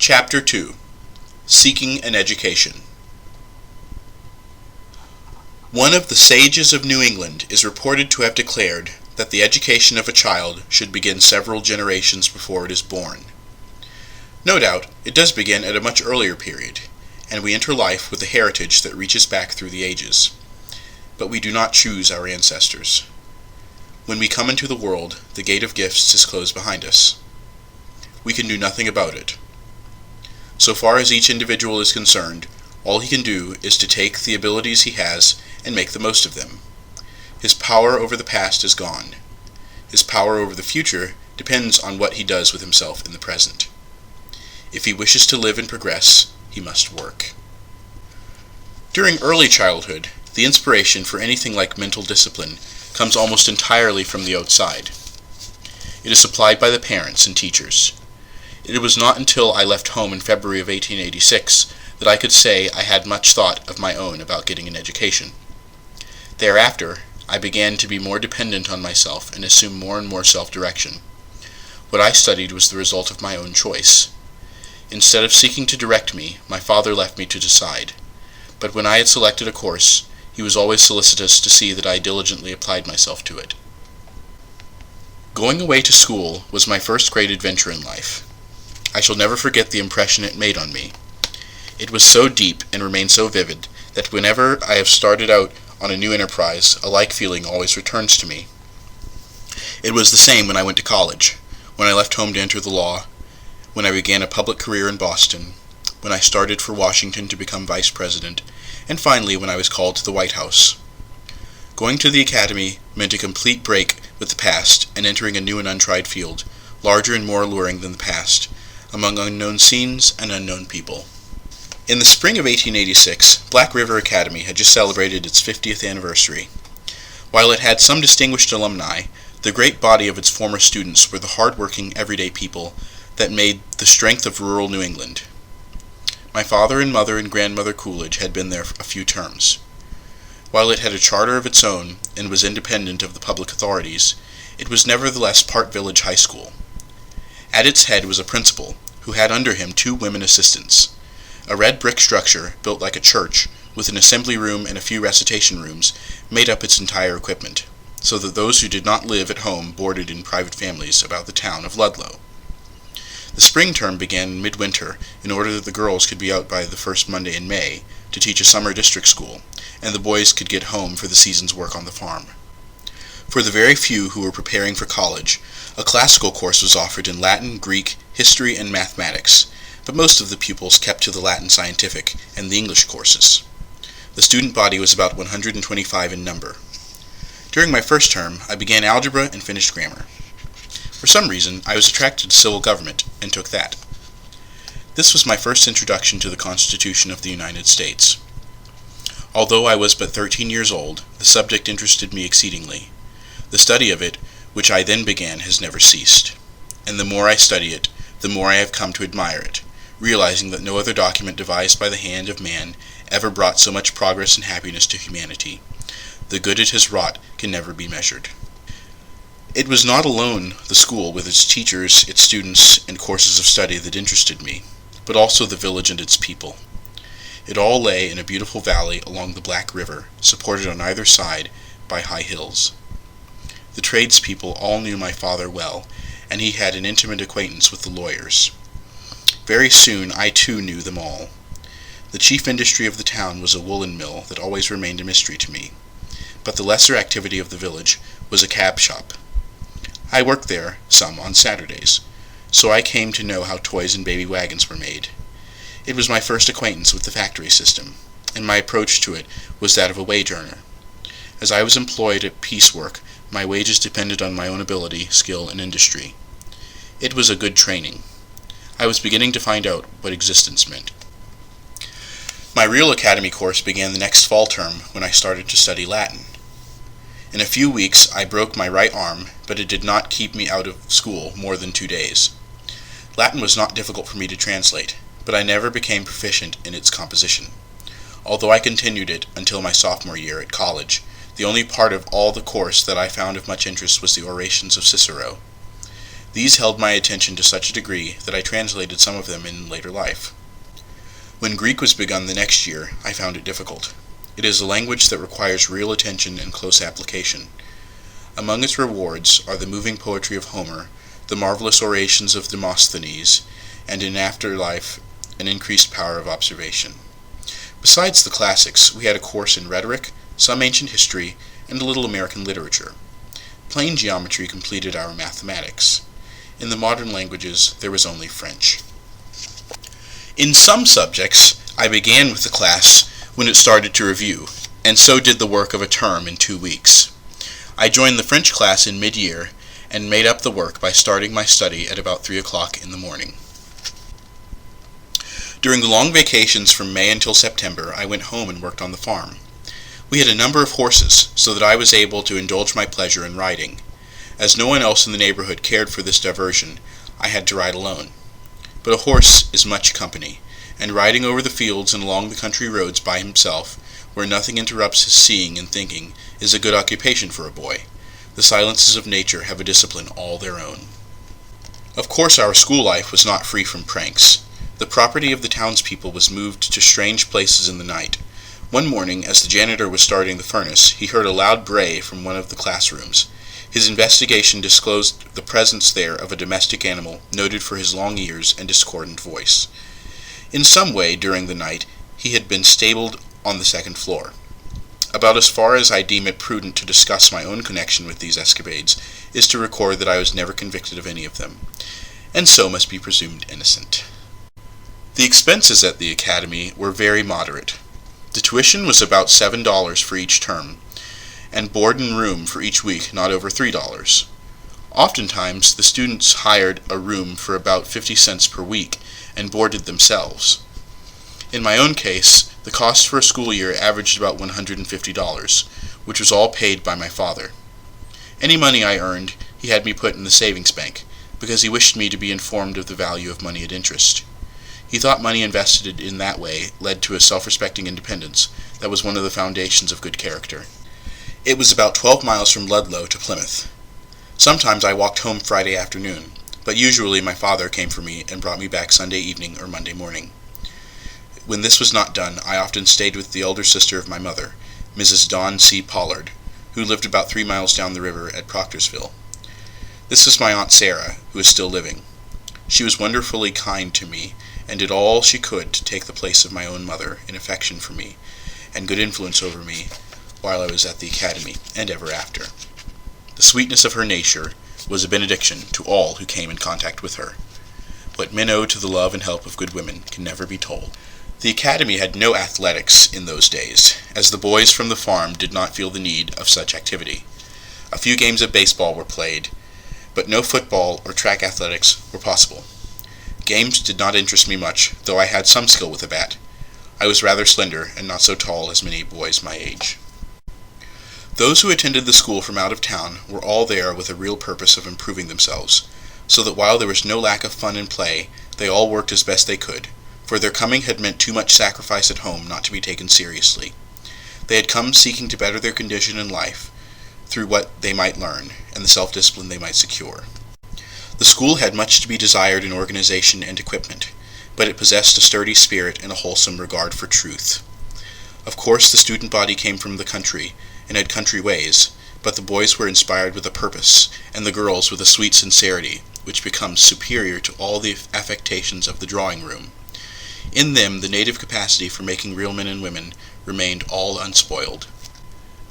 Chapter 2. Seeking an Education. One of the sages of New England is reported to have declared that the education of a child should begin several generations before it is born. No doubt, it does begin at a much earlier period, and we enter life with a heritage that reaches back through the ages. But we do not choose our ancestors. When we come into the world, the gate of gifts is closed behind us. We can do nothing about it. So far as each individual is concerned, all he can do is to take the abilities he has and make the most of them. His power over the past is gone. His power over the future depends on what he does with himself in the present. If he wishes to live and progress, he must work. During early childhood, the inspiration for anything like mental discipline comes almost entirely from the outside. It is supplied by the parents and teachers. It was not until I left home in February of 1886 that I could say I had much thought of my own about getting an education. Thereafter, I began to be more dependent on myself and assume more and more self-direction. What I studied was the result of my own choice. Instead of seeking to direct me, my father left me to decide. But when I had selected a course, he was always solicitous to see that I diligently applied myself to it. Going away to school was my first great adventure in life. I shall never forget the impression it made on me. It was so deep and remained so vivid that whenever I have started out on a new enterprise, a like feeling always returns to me. It was the same when I went to college, when I left home to enter the law, when I began a public career in Boston, when I started for Washington to become vice president, and finally when I was called to the White House. Going to the academy meant a complete break with the past and entering a new and untried field, larger and more alluring than the past, among unknown scenes and unknown people. In the spring of 1886, Black River Academy had just celebrated its 50th anniversary. While it had some distinguished alumni, the great body of its former students were the hard-working, everyday people that made the strength of rural New England. My father and mother and grandmother Coolidge had been there a few terms. While it had a charter of its own and was independent of the public authorities, it was nevertheless part village high school. At its head was a principal, who had under him 2 women assistants. A red brick structure, built like a church, with an assembly room and a few recitation rooms, made up its entire equipment, so that those who did not live at home boarded in private families about the town of Ludlow. The spring term began in midwinter in order that the girls could be out by the first Monday in May to teach a summer district school, and the boys could get home for the season's work on the farm. For the very few who were preparing for college, a classical course was offered in Latin, Greek, history, and mathematics, but most of the pupils kept to the Latin scientific and the English courses. The student body was about 125 in number. During my first term, I began algebra and finished grammar. For some reason, I was attracted to civil government and took that. This was my first introduction to the Constitution of the United States. Although I was but 13 years old, the subject interested me exceedingly. The study of it, which I then began, has never ceased. And the more I study it, the more I have come to admire it, realizing that no other document devised by the hand of man ever brought so much progress and happiness to humanity. The good it has wrought can never be measured. It was not alone the school with its teachers, its students, and courses of study that interested me, but also the village and its people. It all lay in a beautiful valley along the Black River, supported on either side by high hills. The tradespeople all knew my father well, and he had an intimate acquaintance with the lawyers. Very soon I too knew them all. The chief industry of the town was a woolen mill that always remained a mystery to me, but the lesser activity of the village was a cab shop. I worked there, some on Saturdays, so I came to know how toys and baby wagons were made. It was my first acquaintance with the factory system, and my approach to it was that of a wage earner. As I was employed at piecework, my wages depended on my own ability, skill, and industry. It was a good training. I was beginning to find out what existence meant. My real academy course began the next fall term when I started to study Latin. In a few weeks I broke my right arm, but it did not keep me out of school more than 2 days. Latin was not difficult for me to translate, but I never became proficient in its composition. Although I continued it until my sophomore year at college, the only part of all the course that I found of much interest was the orations of Cicero. These held my attention to such a degree that I translated some of them in later life. When Greek was begun the next year, I found it difficult. It is a language that requires real attention and close application. Among its rewards are the moving poetry of Homer, the marvelous orations of Demosthenes, and in after life an increased power of observation. Besides the classics, we had a course in rhetoric, some ancient history, and a little American literature. Plain geometry completed our mathematics. In the modern languages, there was only French. In some subjects, I began with the class when it started to review, and so did the work of a term in 2 weeks. I joined the French class in mid-year and made up the work by starting my study at about 3 o'clock in the morning. During the long vacations from May until September, I went home and worked on the farm. We had a number of horses, so that I was able to indulge my pleasure in riding. As no one else in the neighborhood cared for this diversion, I had to ride alone. But a horse is much company, and riding over the fields and along the country roads by himself, where nothing interrupts his seeing and thinking, is a good occupation for a boy. The silences of nature have a discipline all their own. Of course, our school life was not free from pranks. The property of the townspeople was moved to strange places in the night. One morning, as the janitor was starting the furnace, he heard a loud bray from one of the classrooms. His investigation disclosed the presence there of a domestic animal noted for his long ears and discordant voice. In some way, during the night, he had been stabled on the second floor. About as far as I deem it prudent to discuss my own connection with these escapades is to record that I was never convicted of any of them, and so must be presumed innocent. The expenses at the academy were very moderate. The tuition was about $7 for each term, and board and room for each week not over $3. Oftentimes, the students hired a room for about 50 cents per week and boarded themselves. In my own case, the cost for a school year averaged about $150, which was all paid by my father. Any money I earned, he had me put in the savings bank, because he wished me to be informed of the value of money at interest. He thought money invested in that way led to a self-respecting independence that was one of the foundations of good character. It was about 12 miles from Ludlow to Plymouth. Sometimes I walked home Friday afternoon, but usually my father came for me and brought me back Sunday evening or Monday morning. When this was not done, I often stayed with the elder sister of my mother, Mrs. Dawn C. Pollard, who lived about 3 miles down the river at Proctorsville. This was my Aunt Sarah, who is still living. She was wonderfully kind to me, and did all she could to take the place of my own mother in affection for me, and good influence over me, while I was at the academy, and ever after. The sweetness of her nature was a benediction to all who came in contact with her. What men owe to the love and help of good women can never be told. The academy had no athletics in those days, as the boys from the farm did not feel the need of such activity. A few games of baseball were played, but no football or track athletics were possible. Games did not interest me much, though I had some skill with a bat. I was rather slender and not so tall as many boys my age. Those who attended the school from out of town were all there with a real purpose of improving themselves, so that while there was no lack of fun and play, they all worked as best they could, for their coming had meant too much sacrifice at home not to be taken seriously. They had come seeking to better their condition in life through what they might learn and the self-discipline they might secure. The school had much to be desired in organization and equipment, but it possessed a sturdy spirit and a wholesome regard for truth. Of course, the student body came from the country and had country ways, but the boys were inspired with a purpose, and the girls with a sweet sincerity, which becomes superior to all the affectations of the drawing room. In them, the native capacity for making real men and women remained all unspoiled.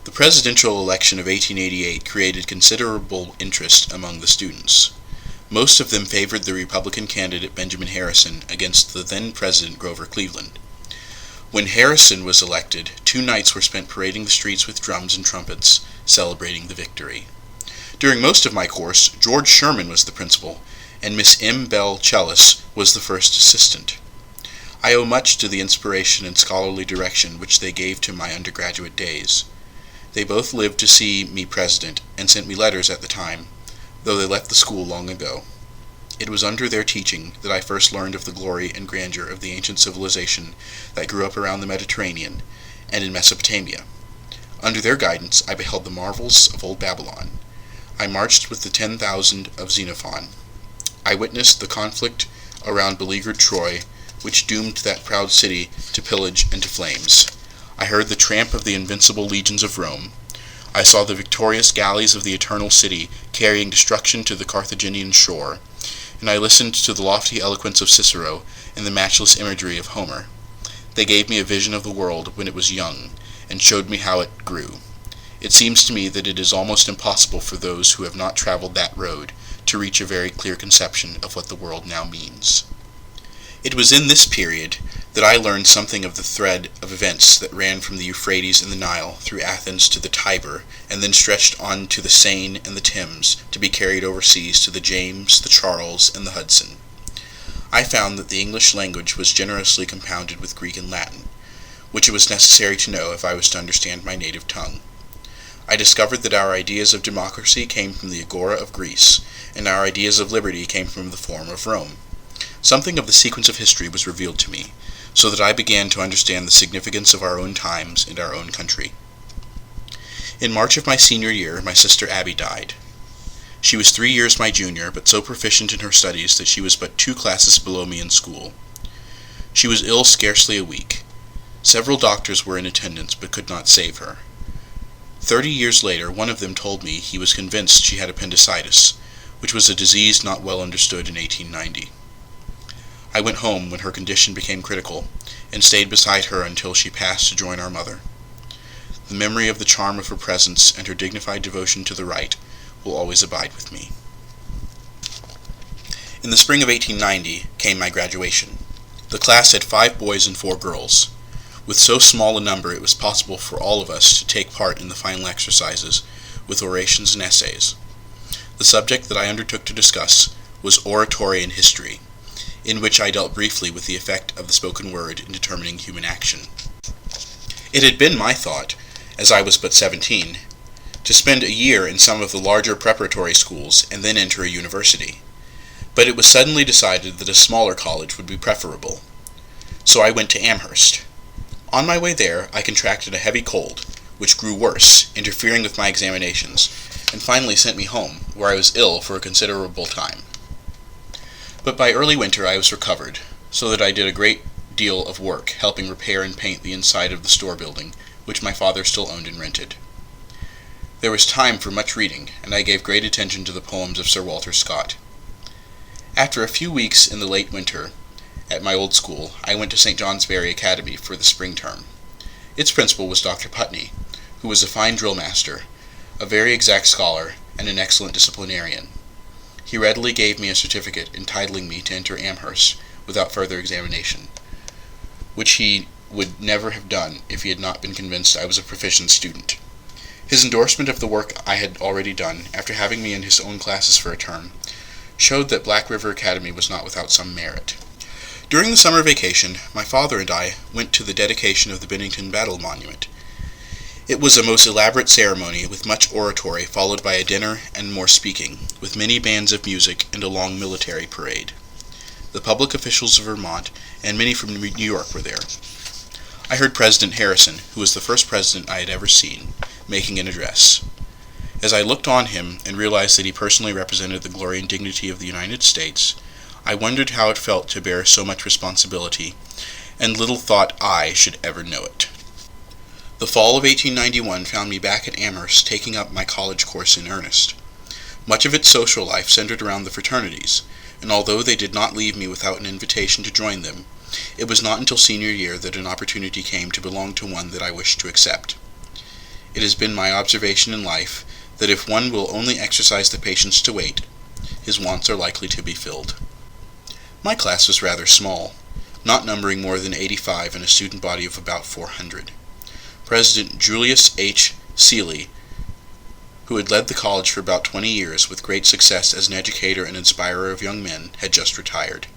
The presidential election of 1888 created considerable interest among the students. Most of them favored the Republican candidate Benjamin Harrison against the then President Grover Cleveland. When Harrison was elected, 2 nights were spent parading the streets with drums and trumpets, celebrating the victory. During most of my course, George Sherman was the principal, and Miss M. Bell Chellis was the first assistant. I owe much to the inspiration and scholarly direction which they gave to my undergraduate days. They both lived to see me president, and sent me letters at the time, though they left the school long ago. It was under their teaching that I first learned of the glory and grandeur of the ancient civilization that grew up around the Mediterranean and in Mesopotamia. Under their guidance, I beheld the marvels of old Babylon. I marched with the 10,000 of Xenophon, I witnessed the conflict around beleaguered Troy, which doomed that proud city to pillage and to flames. I heard the tramp of the invincible legions of Rome. I saw the victorious galleys of the eternal city carrying destruction to the Carthaginian shore, and I listened to the lofty eloquence of Cicero and the matchless imagery of Homer. They gave me a vision of the world when it was young, and showed me how it grew. It seems to me that it is almost impossible for those who have not traveled that road to reach a very clear conception of what the world now means. It was in this period that I learned something of the thread of events that ran from the Euphrates and the Nile through Athens to the Tiber, and then stretched on to the Seine and the Thames, to be carried overseas to the James, the Charles, and the Hudson. I found that the English language was generously compounded with Greek and Latin, which it was necessary to know if I was to understand my native tongue. I discovered that our ideas of democracy came from the Agora of Greece, and our ideas of liberty came from the Forum of Rome. Something of the sequence of history was revealed to me, so that I began to understand the significance of our own times and our own country. In March of my senior year, my sister Abby died. She was 3 years my junior, but so proficient in her studies that she was but 2 classes below me in school. She was ill scarcely a week. Several doctors were in attendance, but could not save her. 30 years later, one of them told me he was convinced she had appendicitis, which was a disease not well understood in 1890. I went home when her condition became critical, and stayed beside her until she passed to join our mother. The memory of the charm of her presence and her dignified devotion to the right will always abide with me. In the spring of 1890 came my graduation. The class had 5 boys and 4 girls. With so small a number, it was possible for all of us to take part in the final exercises, with orations and essays. The subject that I undertook to discuss was oratory and history, in which I dealt briefly with the effect of the spoken word in determining human action. It had been my thought, as I was but 17, to spend a year in some of the larger preparatory schools and then enter a university. But it was suddenly decided that a smaller college would be preferable. So I went to Amherst. On my way there, I contracted a heavy cold, which grew worse, interfering with my examinations, and finally sent me home, where I was ill for a considerable time. But by early winter I was recovered, so that I did a great deal of work helping repair and paint the inside of the store building, which my father still owned and rented. There was time for much reading, and I gave great attention to the poems of Sir Walter Scott. After a few weeks in the late winter, at my old school, I went to St. Johnsbury Academy for the spring term. Its principal was Dr. Putney, who was a fine drill master, a very exact scholar, and an excellent disciplinarian. He readily gave me a certificate entitling me to enter Amherst without further examination, which he would never have done if he had not been convinced I was a proficient student. His endorsement of the work I had already done, after having me in his own classes for a term, showed that Black River Academy was not without some merit. During the summer vacation, my father and I went to the dedication of the Bennington Battle Monument. It was a most elaborate ceremony with much oratory, followed by a dinner and more speaking, with many bands of music and a long military parade. The public officials of Vermont and many from New York were there. I heard President Harrison, who was the first president I had ever seen, making an address. As I looked on him and realized that he personally represented the glory and dignity of the United States, I wondered how it felt to bear so much responsibility, and little thought I should ever know it. The fall of 1891 found me back at Amherst taking up my college course in earnest. Much of its social life centered around the fraternities, and although they did not leave me without an invitation to join them, it was not until senior year that an opportunity came to belong to one that I wished to accept. It has been my observation in life that if one will only exercise the patience to wait, his wants are likely to be filled. My class was rather small, not numbering more than 85 in a student body of about 400. President Julius H. Seeley, who had led the college for about 20 years with great success as an educator and inspirer of young men, had just retired.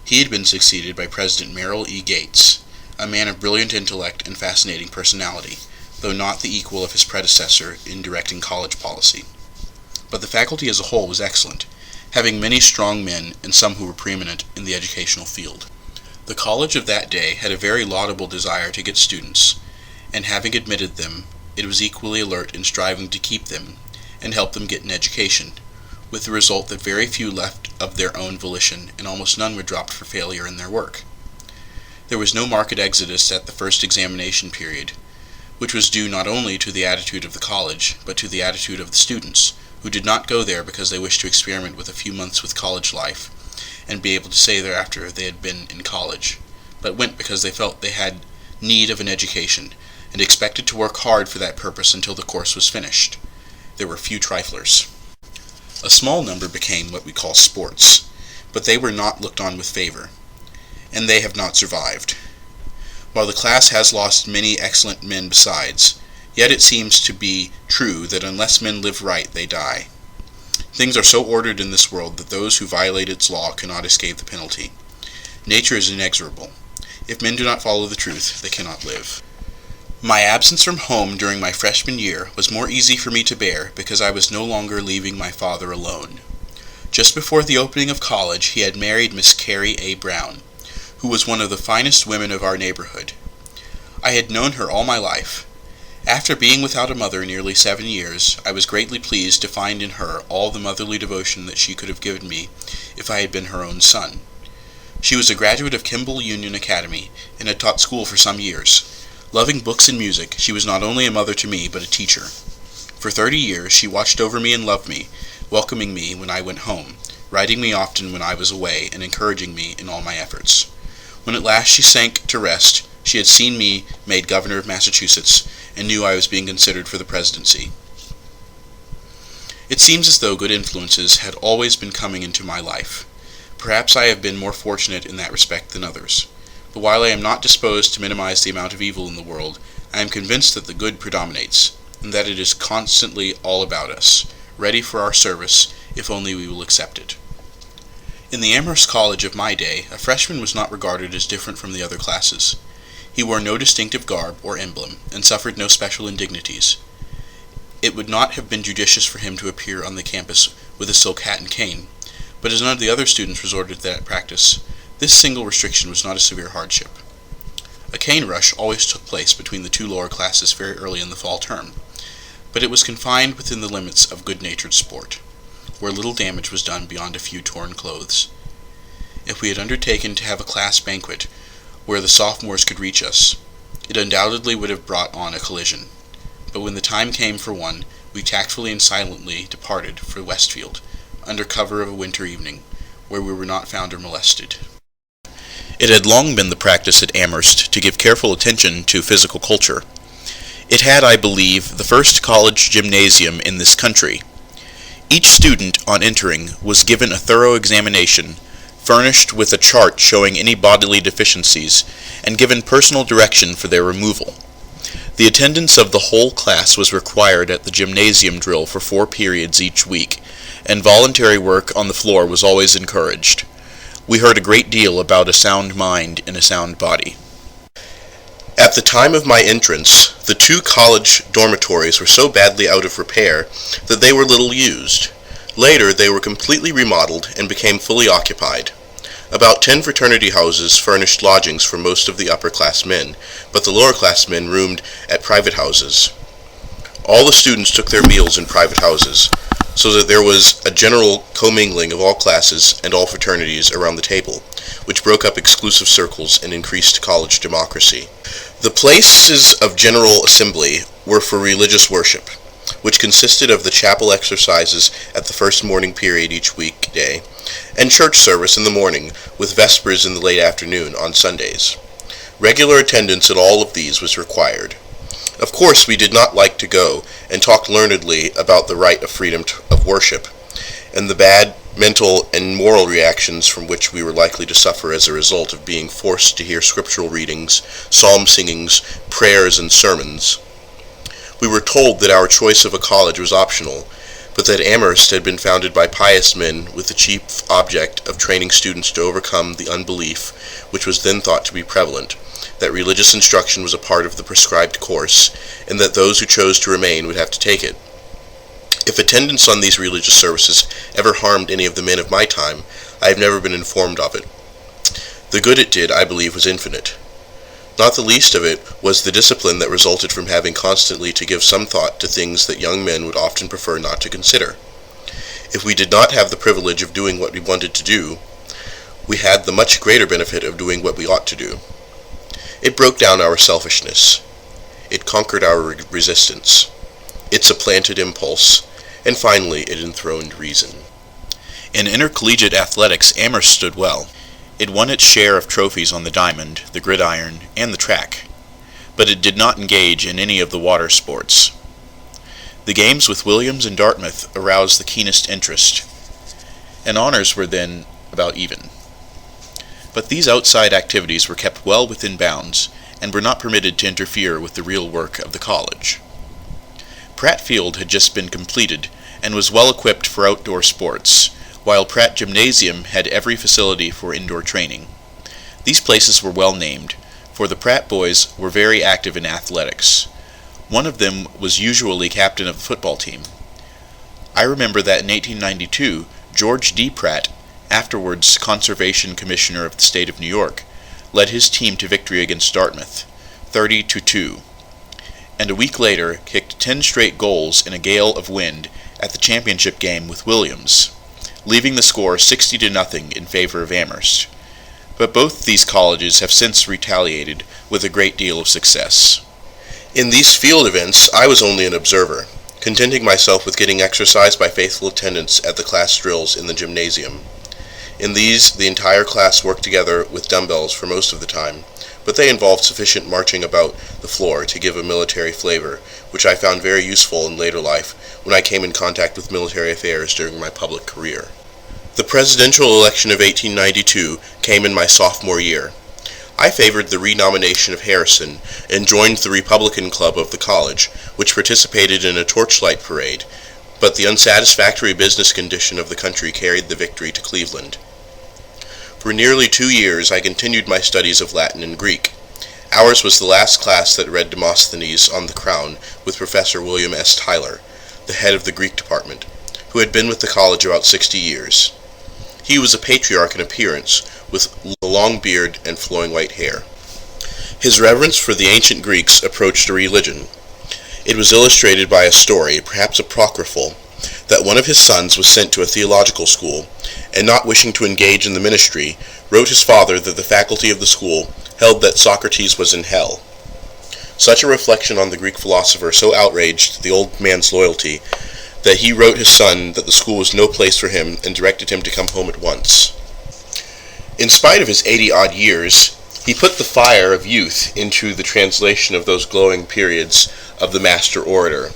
He had been succeeded by President Merrill E. Gates, a man of brilliant intellect and fascinating personality, though not the equal of his predecessor in directing college policy. But the faculty as a whole was excellent, having many strong men and some who were preeminent in the educational field. The college of that day had a very laudable desire to get students, and having admitted them, it was equally alert in striving to keep them and help them get an education, with the result that very few left of their own volition, and almost none were dropped for failure in their work. There was no marked exodus at the first examination period, which was due not only to the attitude of the college, but to the attitude of the students, who did not go there because they wished to experiment with a few months with college life, and be able to say thereafter they had been in college, but went because they felt they had need of an education, and expected to work hard for that purpose until the course was finished. There were few triflers. A small number became what we call sports, but they were not looked on with favor, and they have not survived. While the class has lost many excellent men besides, yet it seems to be true that unless men live right, they die. Things are so ordered in this world that those who violate its law cannot escape the penalty. Nature is inexorable. If men do not follow the truth, they cannot live. My absence from home during my freshman year was more easy for me to bear because I was no longer leaving my father alone. Just before the opening of college, he had married Miss Carrie A. Brown, who was one of the finest women of our neighborhood. I had known her all my life. After being without a mother nearly 7 years, I was greatly pleased to find in her all the motherly devotion that she could have given me if I had been her own son. She was a graduate of Kimball Union Academy and had taught school for some years. Loving books and music, she was not only a mother to me, but a teacher. For 30 years she watched over me and loved me, welcoming me when I went home, writing me often when I was away, and encouraging me in all my efforts. When at last she sank to rest, she had seen me made governor of Massachusetts, and knew I was being considered for the presidency. It seems as though good influences had always been coming into my life. Perhaps I have been more fortunate in that respect than others. But while I am not disposed to minimize the amount of evil in the world, I am convinced that the good predominates, and that it is constantly all about us, ready for our service, if only we will accept it. In the Amherst College of my day, a freshman was not regarded as different from the other classes. He wore no distinctive garb or emblem, and suffered no special indignities. It would not have been judicious for him to appear on the campus with a silk hat and cane, but as none of the other students resorted to that practice, this single restriction was not a severe hardship. A cane rush always took place between the two lower classes very early in the fall term, but it was confined within the limits of good-natured sport, where little damage was done beyond a few torn clothes. If we had undertaken to have a class banquet where the sophomores could reach us, it undoubtedly would have brought on a collision, but when the time came for one, we tactfully and silently departed for Westfield, under cover of a winter evening, where we were not found or molested. It had long been the practice at Amherst to give careful attention to physical culture. It had, I believe, the first college gymnasium in this country. Each student, on entering, was given a thorough examination, furnished with a chart showing any bodily deficiencies, and given personal direction for their removal. The attendance of the whole class was required at the gymnasium drill for 4 periods each week, and voluntary work on the floor was always encouraged. We heard a great deal about a sound mind in a sound body. At the time of my entrance, the 2 college dormitories were so badly out of repair that they were little used. Later, they were completely remodeled and became fully occupied. About 10 fraternity houses furnished lodgings for most of the upper-class men, but the lower-class men roomed at private houses. All the students took their meals in private houses, so that there was a general commingling of all classes and all fraternities around the table, which broke up exclusive circles and increased college democracy. The places of general assembly were for religious worship, which consisted of the chapel exercises at the first morning period each weekday, and church service in the morning, with vespers in the late afternoon on Sundays. Regular attendance at all of these was required. Of course, we did not like to go, and talked learnedly about the right of freedom of worship, and the bad mental and moral reactions from which we were likely to suffer as a result of being forced to hear scriptural readings, psalm singings, prayers, and sermons. We were told that our choice of a college was optional, but that Amherst had been founded by pious men with the chief object of training students to overcome the unbelief which was then thought to be prevalent, that religious instruction was a part of the prescribed course, and that those who chose to remain would have to take it. If attendance on these religious services ever harmed any of the men of my time, I have never been informed of it. The good it did, I believe, was infinite. Not the least of it was the discipline that resulted from having constantly to give some thought to things that young men would often prefer not to consider. If we did not have the privilege of doing what we wanted to do, we had the much greater benefit of doing what we ought to do. It broke down our selfishness. It conquered our resistance. It supplanted impulse, and finally it enthroned reason. In intercollegiate athletics, Amherst stood well. It won its share of trophies on the diamond, the gridiron, and the track, but it did not engage in any of the water sports. The games with Williams and Dartmouth aroused the keenest interest, and honors were then about even. But these outside activities were kept well within bounds, and were not permitted to interfere with the real work of the college. Pratt Field had just been completed, and was well equipped for outdoor sports, while Pratt Gymnasium had every facility for indoor training. These places were well named, for the Pratt boys were very active in athletics. One of them was usually captain of the football team. I remember that in 1892, George D. Pratt, afterwards Conservation Commissioner of the state of New York, led his team to victory against Dartmouth, 30-2, and a week later kicked 10 straight goals in a gale of wind at the championship game with Williams, leaving the score 60-0 in favor of Amherst. But both these colleges have since retaliated with a great deal of success. In these field events, I was only an observer, contenting myself with getting exercise by faithful attendance at the class drills in the gymnasium. In these, the entire class worked together with dumbbells for most of the time, but they involved sufficient marching about the floor to give a military flavor, which I found very useful in later life when I came in contact with military affairs during my public career. The presidential election of 1892 came in my sophomore year. I favored the renomination of Harrison and joined the Republican Club of the college, which participated in a torchlight parade, but the unsatisfactory business condition of the country carried the victory to Cleveland. For nearly 2 years I continued my studies of Latin and Greek. Ours was the last class that read Demosthenes on the Crown with Professor William S. Tyler, the head of the Greek department, who had been with the college about 60 years. He was a patriarch in appearance, with a long beard and flowing white hair. His reverence for the ancient Greeks approached a religion. It was illustrated by a story, perhaps apocryphal, that one of his sons was sent to a theological school, and not wishing to engage in the ministry, wrote his father that the faculty of the school held that Socrates was in hell. Such a reflection on the Greek philosopher so outraged the old man's loyalty that he wrote his son that the school was no place for him and directed him to come home at once. In spite of his 80-odd years, he put the fire of youth into the translation of those glowing periods of the master orator,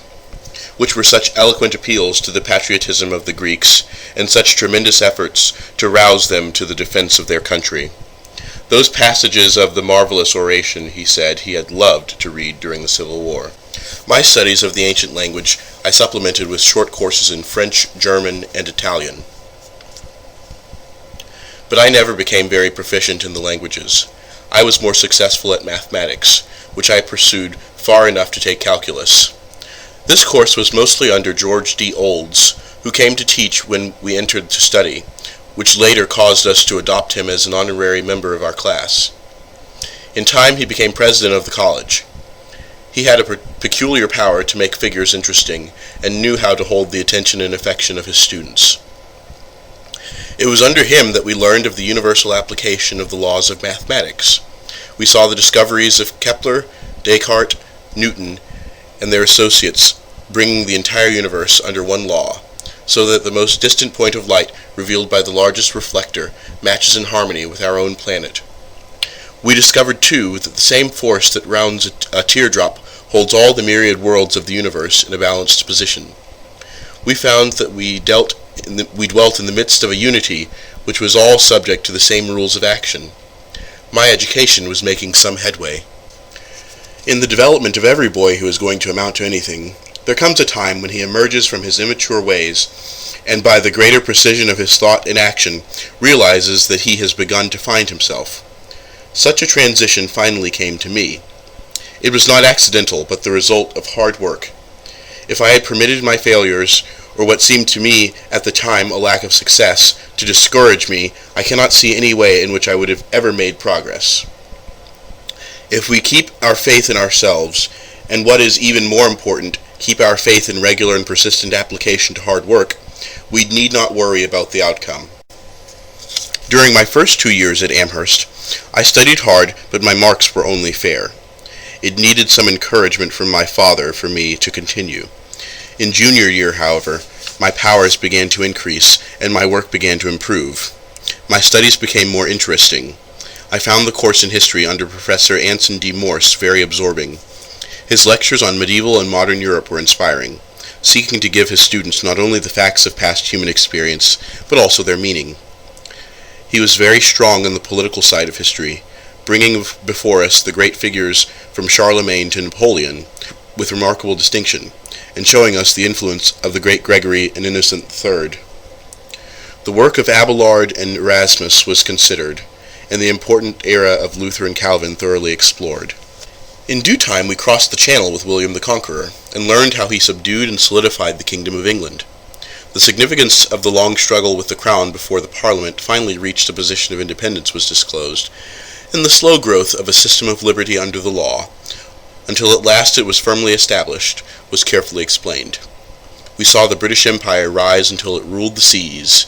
which were such eloquent appeals to the patriotism of the Greeks, and such tremendous efforts to rouse them to the defense of their country. Those passages of the marvelous oration, he said, he had loved to read during the Civil War. My studies of the ancient language I supplemented with short courses in French, German, and Italian. But I never became very proficient in the languages. I was more successful at mathematics, which I pursued far enough to take calculus. This course was mostly under George D. Olds, who came to teach when we entered to study, which later caused us to adopt him as an honorary member of our class. In time he became president of the college. He had a peculiar power to make figures interesting, and knew how to hold the attention and affection of his students. It was under him that we learned of the universal application of the laws of mathematics. We saw the discoveries of Kepler, Descartes, Newton, and their associates, bringing the entire universe under one law, so that the most distant point of light revealed by the largest reflector matches in harmony with our own planet. We discovered, too, that the same force that rounds a teardrop holds all the myriad worlds of the universe in a balanced position. We found that we dwelt in the midst of a unity which was all subject to the same rules of action. My education was making some headway. In the development of every boy who is going to amount to anything, there comes a time when he emerges from his immature ways, and by the greater precision of his thought and action, realizes that he has begun to find himself. Such a transition finally came to me. It was not accidental, but the result of hard work. If I had permitted my failures, or what seemed to me at the time a lack of success, to discourage me, I cannot see any way in which I would have ever made progress. If we keep our faith in ourselves, and what is even more important, keep our faith in regular and persistent application to hard work, We need not worry about the outcome. During my first 2 years at Amherst, I studied hard, but my marks were only fair. It needed some encouragement from my father for me to continue. In junior year, however, my powers began to increase, and my work began to improve. My studies became more interesting. I found the course in history under Professor Anson D. Morse very absorbing. His lectures on medieval and modern Europe were inspiring, seeking to give his students not only the facts of past human experience, but also their meaning. He was very strong on the political side of history, bringing before us the great figures from Charlemagne to Napoleon with remarkable distinction, and showing us the influence of the great Gregory and Innocent III. The work of Abelard and Erasmus was considered, and the important era of Luther and Calvin thoroughly explored. In due time we crossed the Channel with William the Conqueror, and learned how he subdued and solidified the Kingdom of England. The significance of the long struggle with the Crown before the Parliament finally reached a position of independence was disclosed, and the slow growth of a system of liberty under the law, until at last it was firmly established, was carefully explained. We saw the British Empire rise until it ruled the seas.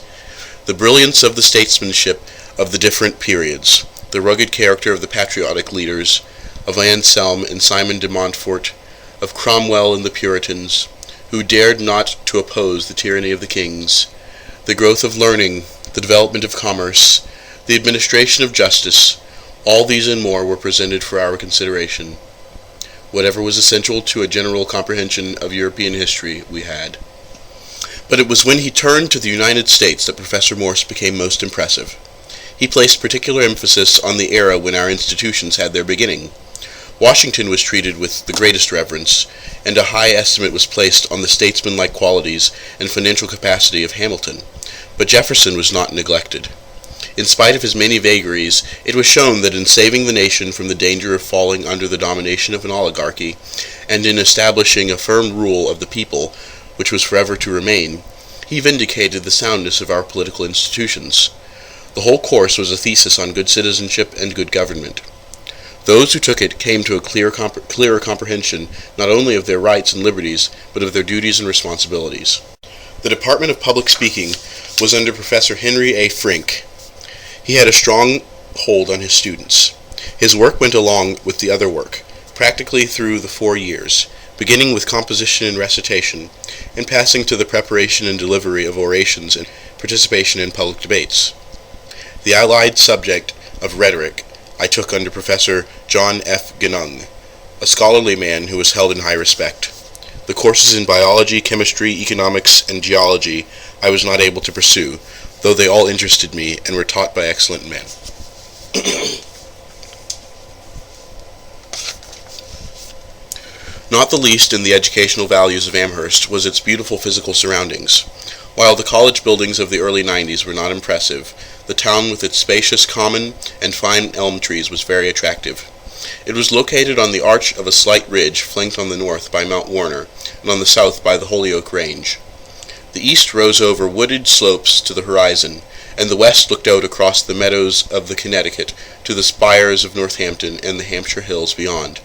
The brilliance of the statesmanship of the different periods, the rugged character of the patriotic leaders, of Anselm and Simon de Montfort, of Cromwell and the Puritans, who dared not to oppose the tyranny of the kings, the growth of learning, the development of commerce, the administration of justice, all these and more were presented for our consideration. Whatever was essential to a general comprehension of European history we had. But it was when he turned to the United States that Professor Morse became most impressive. He placed particular emphasis on the era when our institutions had their beginning. Washington was treated with the greatest reverence, and a high estimate was placed on the statesmanlike qualities and financial capacity of Hamilton, but Jefferson was not neglected. In spite of his many vagaries, it was shown that in saving the nation from the danger of falling under the domination of an oligarchy, and in establishing a firm rule of the people, which was forever to remain, he vindicated the soundness of our political institutions. The whole course was a thesis on good citizenship and good government. Those who took it came to a clearer comprehension not only of their rights and liberties, but of their duties and responsibilities. The Department of Public Speaking was under Professor Henry A. Frink. He had a strong hold on his students. His work went along with the other work, practically through the 4 years, beginning with composition and recitation, and passing to the preparation and delivery of orations and participation in public debates. The allied subject of rhetoric I took under Professor John F. Genung, a scholarly man who was held in high respect. The courses in biology, chemistry, economics, and geology I was not able to pursue, though they all interested me and were taught by excellent men. Not the least in the educational values of Amherst was its beautiful physical surroundings. While the college buildings of the early 90s were not impressive, the town with its spacious common and fine elm trees was very attractive. It was located on the arch of a slight ridge flanked on the north by Mount Warner and on the south by the Holyoke Range. The east rose over wooded slopes to the horizon, and the west looked out across the meadows of the Connecticut to the spires of Northampton and the Hampshire hills beyond.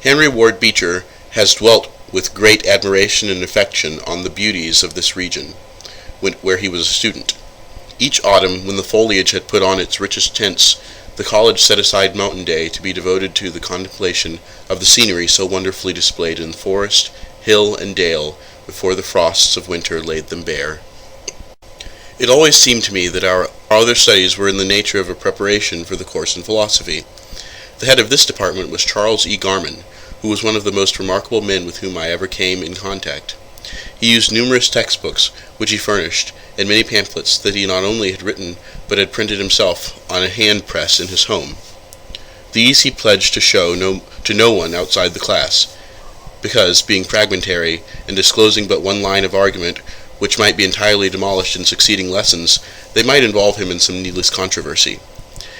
Henry Ward Beecher has dwelt with great admiration and affection on the beauties of this region, where he was a student. Each autumn, when the foliage had put on its richest tints, the college set aside Mountain Day to be devoted to the contemplation of the scenery so wonderfully displayed in forest, hill, and dale before the frosts of winter laid them bare. It always seemed to me that our other studies were in the nature of a preparation for the course in philosophy. The head of this department was Charles E. Garman, who was one of the most remarkable men with whom I ever came in contact. He used numerous textbooks, which he furnished, and many pamphlets that he not only had written, but had printed himself on a hand press in his home. These he pledged to show to no one outside the class, because, being fragmentary, and disclosing but one line of argument, which might be entirely demolished in succeeding lessons, they might involve him in some needless controversy.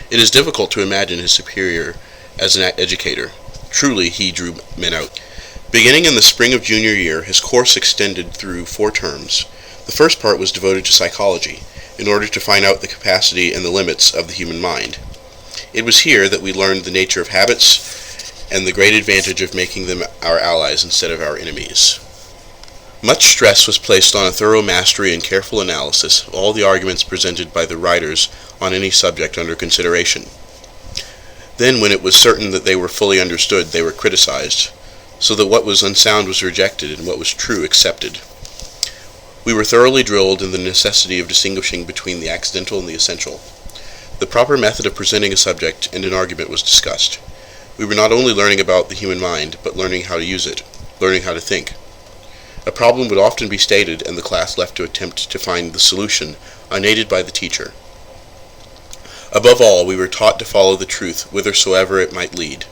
It is difficult to imagine his superior as an educator. Truly, he drew men out. Beginning in the spring of junior year, his course extended through 4 terms. The first part was devoted to psychology, in order to find out the capacity and the limits of the human mind. It was here that we learned the nature of habits and the great advantage of making them our allies instead of our enemies. Much stress was placed on a thorough mastery and careful analysis of all the arguments presented by the writers on any subject under consideration. Then, when it was certain that they were fully understood, they were criticized, so that what was unsound was rejected and what was true accepted. We were thoroughly drilled in the necessity of distinguishing between the accidental and the essential. The proper method of presenting a subject and an argument was discussed. We were not only learning about the human mind, but learning how to use it, learning how to think. A problem would often be stated, and the class left to attempt to find the solution, unaided by the teacher. Above all, we were taught to follow the truth whithersoever it might lead.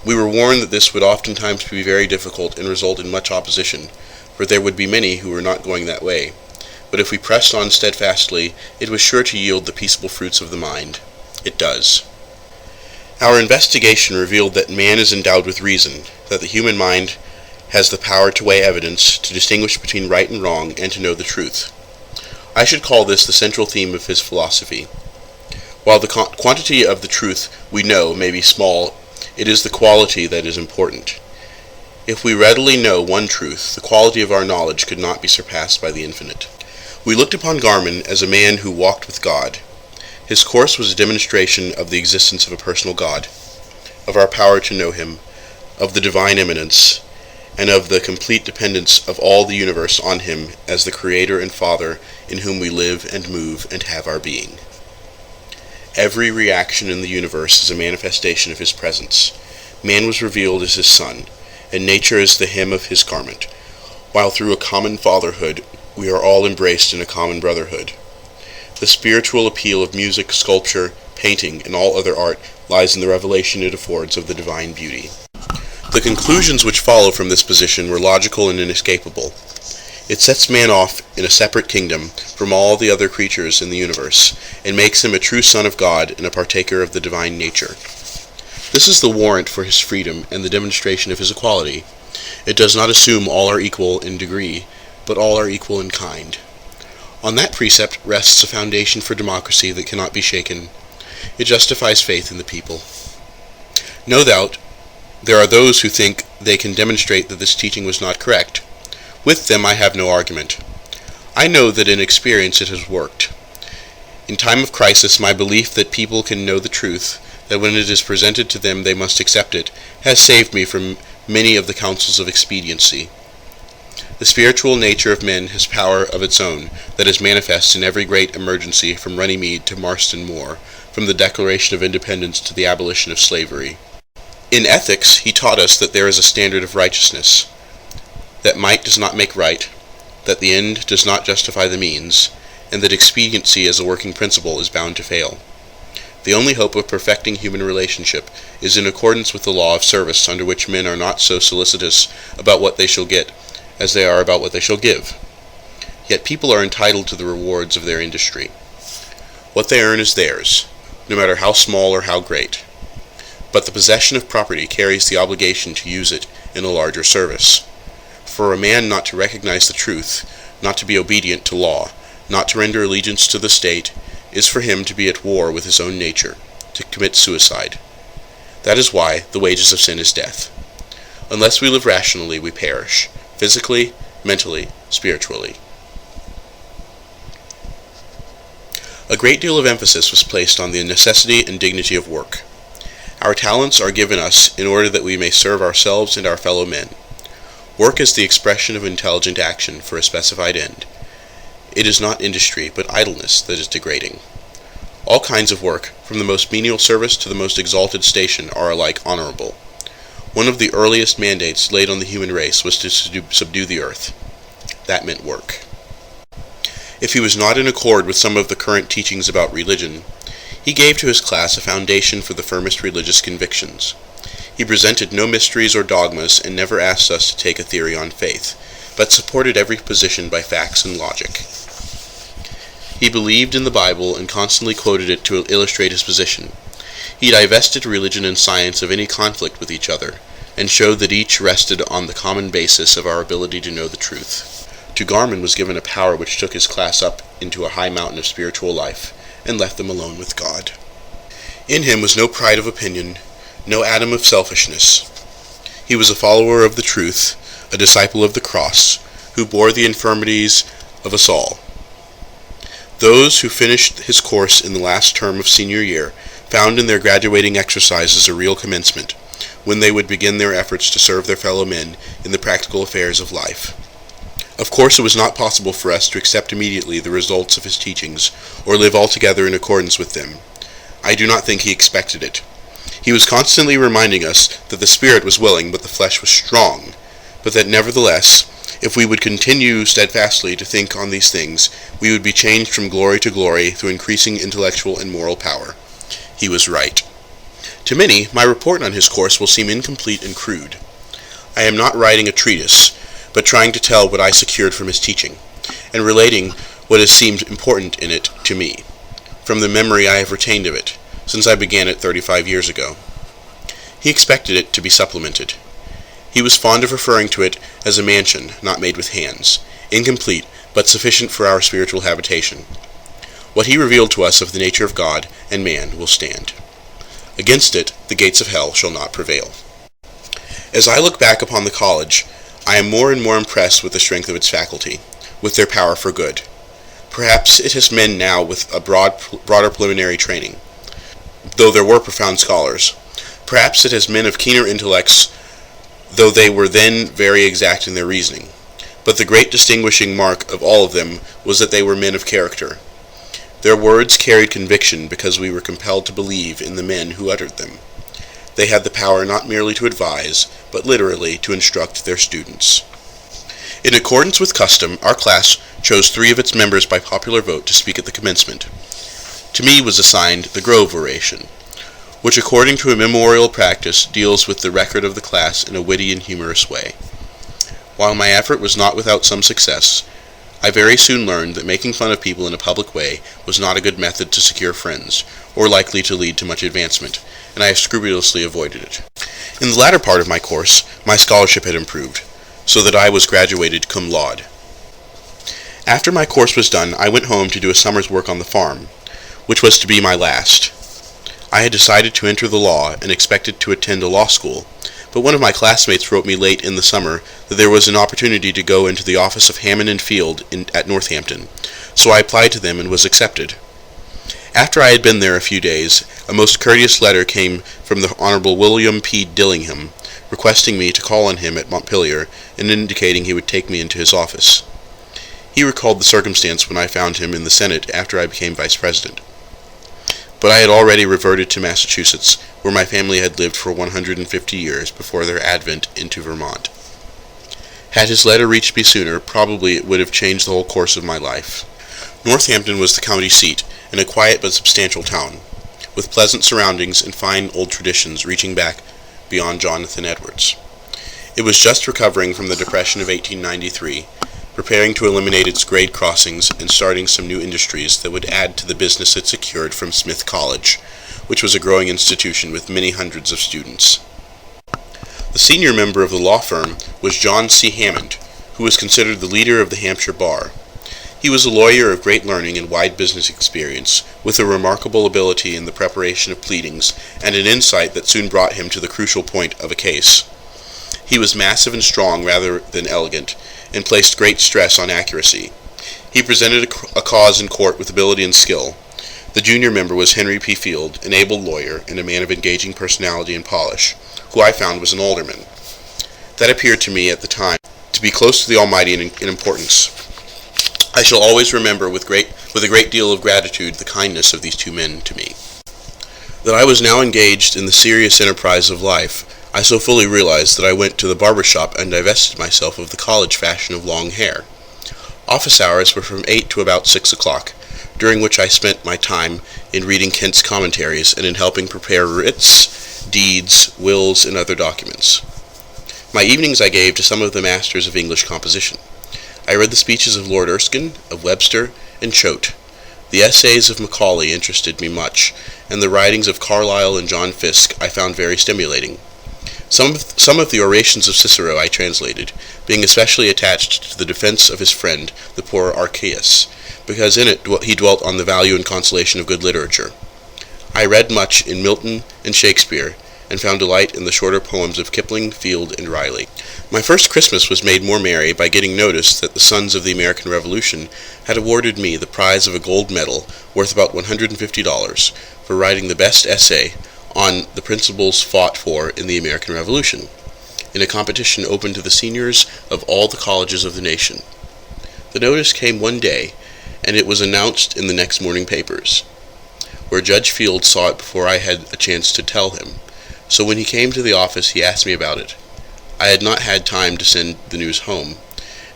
We were warned that this would oftentimes be very difficult and result in much opposition, for there would be many who were not going that way. But if we pressed on steadfastly, it was sure to yield the peaceable fruits of the mind. It does. Our investigation revealed that man is endowed with reason, that the human mind has the power to weigh evidence, to distinguish between right and wrong, and to know the truth. I should call this the central theme of his philosophy. While the quantity of the truth we know may be small, it is the quality that is important. If we readily know one truth, the quality of our knowledge could not be surpassed by the infinite. We looked upon Garman as a man who walked with God. His course was a demonstration of the existence of a personal God, of our power to know him, of the divine immanence, and of the complete dependence of all the universe on him as the Creator and Father in whom we live and move and have our being. Every reaction in the universe is a manifestation of his presence. Man was revealed as his son, and nature is the hem of his garment, while through a common fatherhood we are all embraced in a common brotherhood. The spiritual appeal of music, sculpture, painting, and all other art lies in the revelation it affords of the divine beauty. The conclusions which follow from this position were logical and inescapable. It sets man off in a separate kingdom from all the other creatures in the universe, and makes him a true son of God and a partaker of the divine nature. This is the warrant for his freedom and the demonstration of his equality. It does not assume all are equal in degree, but all are equal in kind. On that precept rests a foundation for democracy that cannot be shaken. It justifies faith in the people. No doubt, there are those who think they can demonstrate that this teaching was not correct. With them I have no argument. I know that in experience it has worked. In time of crisis, my belief that people can know the truth, that when it is presented to them they must accept it, has saved me from many of the counsels of expediency. The spiritual nature of men has power of its own that is manifest in every great emergency, from Runnymede to Marston Moor, from the Declaration of Independence to the abolition of slavery. In ethics, he taught us that there is a standard of righteousness, that might does not make right, that the end does not justify the means, and that expediency as a working principle is bound to fail. The only hope of perfecting human relationship is in accordance with the law of service, under which men are not so solicitous about what they shall get as they are about what they shall give. Yet people are entitled to the rewards of their industry. What they earn is theirs, no matter how small or how great. But the possession of property carries the obligation to use it in a larger service. For a man not to recognize the truth, not to be obedient to law, not to render allegiance to the state, is for him to be at war with his own nature, to commit suicide. That is why the wages of sin is death. Unless we live rationally, we perish, physically, mentally, spiritually. A great deal of emphasis was placed on the necessity and dignity of work. Our talents are given us in order that we may serve ourselves and our fellow men. Work is the expression of intelligent action for a specified end. It is not industry, but idleness that is degrading. All kinds of work, from the most menial service to the most exalted station, are alike honorable. One of the earliest mandates laid on the human race was to subdue the earth. That meant work. If he was not in accord with some of the current teachings about religion, he gave to his class a foundation for the firmest religious convictions. He presented no mysteries or dogmas and never asked us to take a theory on faith, but supported every position by facts and logic. He believed in the Bible and constantly quoted it to illustrate his position. He divested religion and science of any conflict with each other, and showed that each rested on the common basis of our ability to know the truth. To Garman was given a power which took his class up into a high mountain of spiritual life, and left them alone with God. In him was no pride of opinion, no atom of selfishness. He was a follower of the truth, a disciple of the cross, who bore the infirmities of us all. Those who finished his course in the last term of senior year found in their graduating exercises a real commencement, when they would begin their efforts to serve their fellow men in the practical affairs of life. Of course, it was not possible for us to accept immediately the results of his teachings, or live altogether in accordance with them. I do not think he expected it. He was constantly reminding us that the spirit was willing, but the flesh was strong, but that nevertheless, if we would continue steadfastly to think on these things, we would be changed from glory to glory through increasing intellectual and moral power. He was right. To many, my report on his course will seem incomplete and crude. I am not writing a treatise, but trying to tell what I secured from his teaching, and relating what has seemed important in it to me, from the memory I have retained of it, since I began it 35 years ago. He expected it to be supplemented. He was fond of referring to it as a mansion not made with hands, incomplete, but sufficient for our spiritual habitation. What he revealed to us of the nature of God and man will stand. Against it, the gates of hell shall not prevail. As I look back upon the college, I am more and more impressed with the strength of its faculty, with their power for good. Perhaps it has men now with a broader preliminary training, though there were profound scholars. Perhaps it has men of keener intellects, though they were then very exact in their reasoning. But the great distinguishing mark of all of them was that they were men of character. Their words carried conviction because we were compelled to believe in the men who uttered them. They had the power not merely to advise, but literally to instruct their students. In accordance with custom, our class chose 3 of its members by popular vote to speak at the commencement. To me was assigned the Grove oration, which according to a memorial practice deals with the record of the class in a witty and humorous way. While my effort was not without some success, I very soon learned that making fun of people in a public way was not a good method to secure friends, or likely to lead to much advancement, and I have scrupulously avoided it. In the latter part of my course, my scholarship had improved, so that I was graduated cum laude. After my course was done, I went home to do a summer's work on the farm, which was to be my last. I had decided to enter the law and expected to attend a law school, but one of my classmates wrote me late in the summer that there was an opportunity to go into the office of Hammond and Field at Northampton, so I applied to them and was accepted. After I had been there a few days, a most courteous letter came from the Honorable William P. Dillingham, requesting me to call on him at Montpelier and indicating he would take me into his office. He recalled the circumstance when I found him in the Senate after I became vice president. But I had already reverted to Massachusetts, where my family had lived for 150 years before their advent into Vermont. Had his letter reached me sooner, probably it would have changed the whole course of my life. Northampton was the county seat, and a quiet but substantial town, with pleasant surroundings and fine old traditions reaching back beyond Jonathan Edwards. It was just recovering from the Depression of 1893, preparing to eliminate its grade crossings and starting some new industries that would add to the business it secured from Smith College, which was a growing institution with many hundreds of students. The senior member of the law firm was John C. Hammond, who was considered the leader of the Hampshire bar. He was a lawyer of great learning and wide business experience, with a remarkable ability in the preparation of pleadings and an insight that soon brought him to the crucial point of a case. He was massive and strong rather than elegant, and placed great stress on accuracy. He presented a cause in court with ability and skill. The junior member was Henry P. Field, an able lawyer and a man of engaging personality and polish, who I found was an alderman. That appeared to me at the time to be close to the Almighty in importance. I shall always remember with a great deal of gratitude the kindness of these 2 men to me. That I was now engaged in the serious enterprise of life, I so fully realized that I went to the barber shop and divested myself of the college fashion of long hair. Office hours were from 8 to about 6 o'clock, during which I spent my time in reading Kent's commentaries and in helping prepare writs, deeds, wills, and other documents. My evenings I gave to some of the masters of English composition. I read the speeches of Lord Erskine, of Webster, and Choate. The essays of Macaulay interested me much, and the writings of Carlyle and John Fiske I found very stimulating. Some of the orations of Cicero I translated, being especially attached to the defense of his friend, the poor Archias, because in it he dwelt on the value and consolation of good literature. I read much in Milton and Shakespeare, and found delight in the shorter poems of Kipling, Field, and Riley. My first Christmas was made more merry by getting notice that the Sons of the American Revolution had awarded me the prize of a gold medal worth about $150 for writing the best essay on the principles fought for in the American Revolution, in a competition open to the seniors of all the colleges of the nation. The notice came one day, and it was announced in the next morning papers, where Judge Field saw it before I had a chance to tell him. So when he came to the office, he asked me about it. I had not had time to send the news home,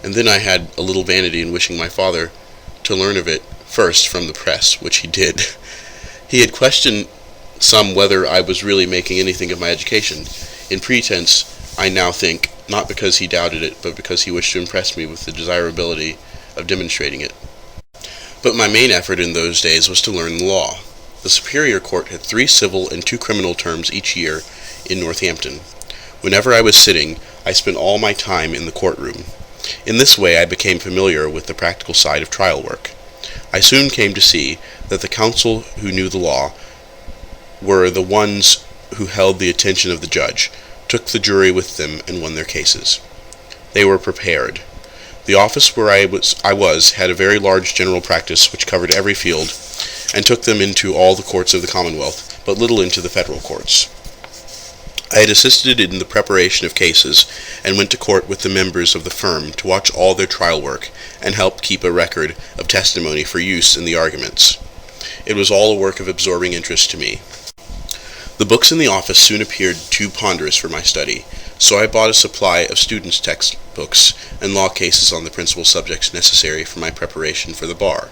and then I had a little vanity in wishing my father to learn of it first from the press, which he did. He had questioned some whether I was really making anything of my education, in pretense, I now think, not because he doubted it, but because he wished to impress me with the desirability of demonstrating it. But my main effort in those days was to learn the law. The Superior Court had 3 civil and 2 criminal terms each year in Northampton. Whenever I was sitting, I spent all my time in the courtroom. In this way I became familiar with the practical side of trial work. I soon came to see that the counsel who knew the law were the ones who held the attention of the judge, took the jury with them, and won their cases. They were prepared. The office where I was had a very large general practice which covered every field, and took them into all the courts of the Commonwealth, but little into the federal courts. I had assisted in the preparation of cases, and went to court with the members of the firm to watch all their trial work, and help keep a record of testimony for use in the arguments. It was all a work of absorbing interest to me. The books in the office soon appeared too ponderous for my study, so I bought a supply of students' textbooks and law cases on the principal subjects necessary for my preparation for the bar.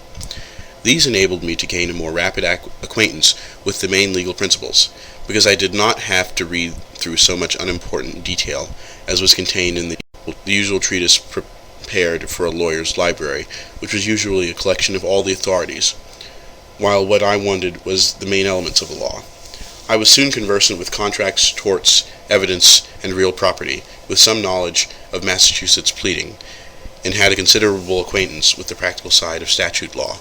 These enabled me to gain a more rapid acquaintance with the main legal principles, because I did not have to read through so much unimportant detail as was contained in the usual treatise prepared for a lawyer's library, which was usually a collection of all the authorities, while what I wanted was the main elements of the law. I was soon conversant with contracts, torts, evidence, and real property, with some knowledge of Massachusetts pleading, and had a considerable acquaintance with the practical side of statute law.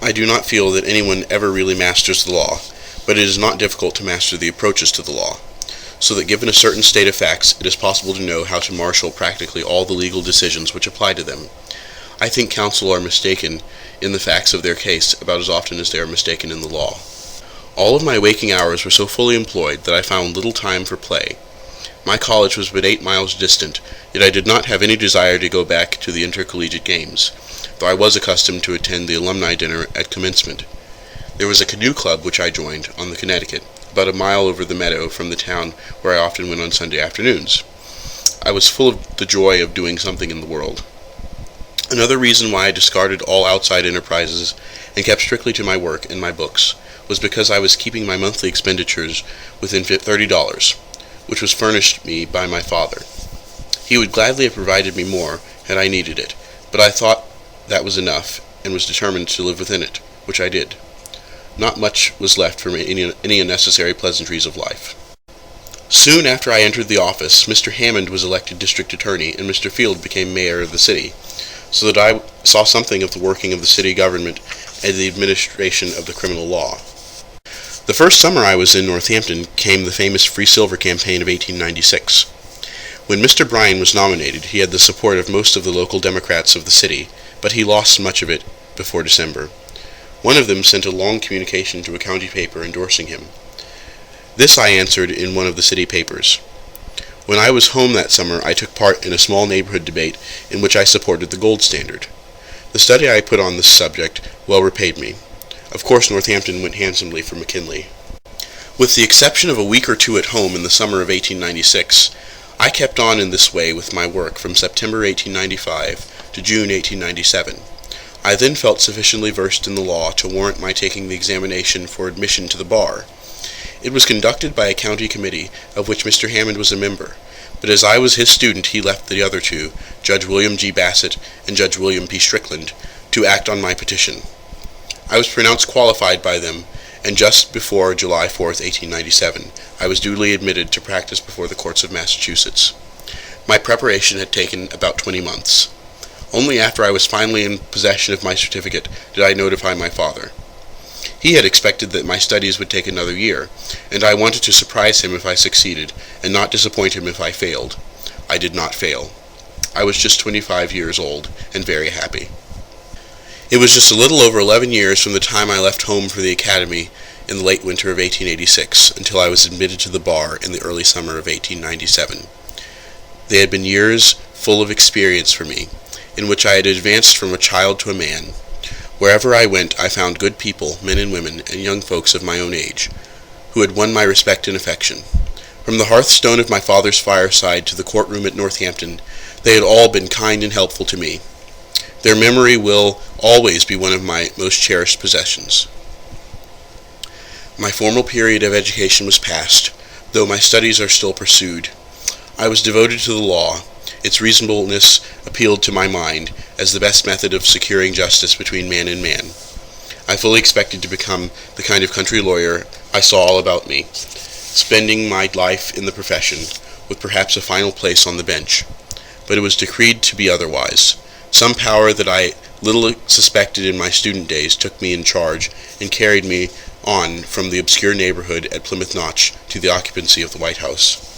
I do not feel that anyone ever really masters the law, but it is not difficult to master the approaches to the law, so that given a certain state of facts, it is possible to know how to marshal practically all the legal decisions which apply to them. I think counsel are mistaken in the facts of their case about as often as they are mistaken in the law. All of my waking hours were so fully employed that I found little time for play. My college was but 8 miles distant, yet I did not have any desire to go back to the intercollegiate games, though I was accustomed to attend the alumni dinner at commencement. There was a canoe club which I joined, on the Connecticut, about a mile over the meadow from the town where I often went on Sunday afternoons. I was full of the joy of doing something in the world. Another reason why I discarded all outside enterprises and kept strictly to my work and my books was because I was keeping my monthly expenditures within $30, which was furnished me by my father. He would gladly have provided me more had I needed it, but I thought that was enough, and was determined to live within it, which I did. Not much was left for any unnecessary pleasantries of life. Soon after I entered the office, Mr. Hammond was elected district attorney, and Mr. Field became mayor of the city, so that I saw something of the working of the city government and the administration of the criminal law. The first summer I was in Northampton came the famous Free Silver campaign of 1896. When Mr. Bryan was nominated, he had the support of most of the local Democrats of the city, but he lost much of it before December. One of them sent a long communication to a county paper endorsing him. This I answered in one of the city papers. When I was home that summer, I took part in a small neighborhood debate in which I supported the gold standard. The study I put on this subject well repaid me. Of course, Northampton went handsomely for McKinley. With the exception of a week or two at home in the summer of 1896, I kept on in this way with my work from September 1895 to June 1897. I then felt sufficiently versed in the law to warrant my taking the examination for admission to the bar. It was conducted by a county committee, of which Mr. Hammond was a member, but as I was his student he left the other two, Judge William G. Bassett and Judge William P. Strickland, to act on my petition. I was pronounced qualified by them, and just before July 4th, 1897, I was duly admitted to practice before the courts of Massachusetts. My preparation had taken about 20 months. Only after I was finally in possession of my certificate did I notify my father. He He had expected that my studies would take another year, and I wanted to surprise him if I succeeded, and not disappoint him if I failed. I did not fail. I was just 25 years old, and very happy. It was just a little over 11 years from the time I left home for the academy in the late winter of 1886 until I was admitted to the bar in the early summer of 1897. They had been years full of experience for me, in which I had advanced from a child to a man. Wherever I went, I found good people, men and women, and young folks of my own age, who had won my respect and affection. From the hearthstone of my father's fireside to the courtroom at Northampton, they had all been kind and helpful to me. Their memory will always be one of my most cherished possessions. My formal period of education was past, though my studies are still pursued. I was devoted to the law. Its reasonableness appealed to my mind as the best method of securing justice between man and man. I fully expected to become the kind of country lawyer I saw all about me, spending my life in the profession, with perhaps a final place on the bench. But it was decreed to be otherwise. Some power that I little suspected in my student days took me in charge and carried me on from the obscure neighborhood at Plymouth Notch to the occupancy of the White House.